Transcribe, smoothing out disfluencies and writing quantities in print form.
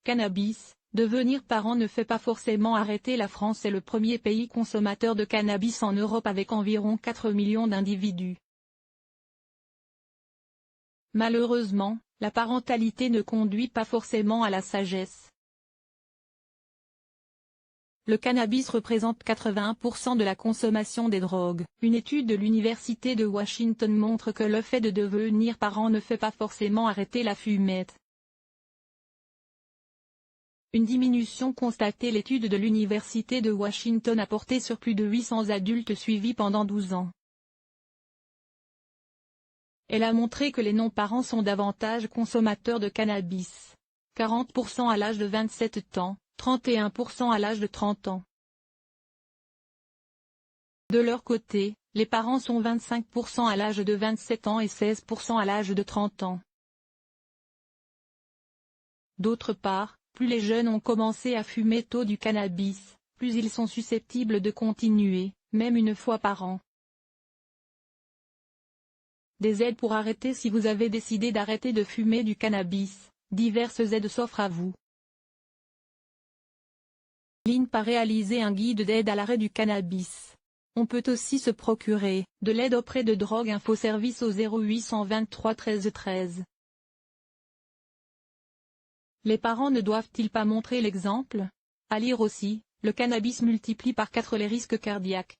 Cannabis, devenir parent ne fait pas forcément arrêter. La France est le premier pays consommateur de cannabis en Europe avec environ 4 millions d'individus. Malheureusement, la parentalité ne conduit pas forcément à la sagesse. Le cannabis représente 81% de la consommation des drogues. Une étude de l'Université de Washington montre que le fait de devenir parent ne fait pas forcément arrêter la fumette. Une diminution constatée. L'étude de l'Université de Washington a porté sur plus de 800 adultes suivis pendant 12 ans. Elle a montré que les non-parents sont davantage consommateurs de cannabis. 40% à l'âge de 27 ans, 31% à l'âge de 30 ans. De leur côté, les parents sont 25% à l'âge de 27 ans et 16% à l'âge de 30 ans. D'autre part, plus les jeunes ont commencé à fumer tôt du cannabis, plus ils sont susceptibles de continuer, même une fois par an. Des aides pour arrêter. Si vous avez décidé d'arrêter de fumer du cannabis, diverses aides s'offrent à vous. L'INPA a réalisé un guide d'aide à l'arrêt du cannabis. On peut aussi se procurer de l'aide auprès de Drogue Info Service au 0823 13 13. Les parents ne doivent-ils pas montrer l'exemple? À lire aussi, le cannabis multiplie par 4 les risques cardiaques.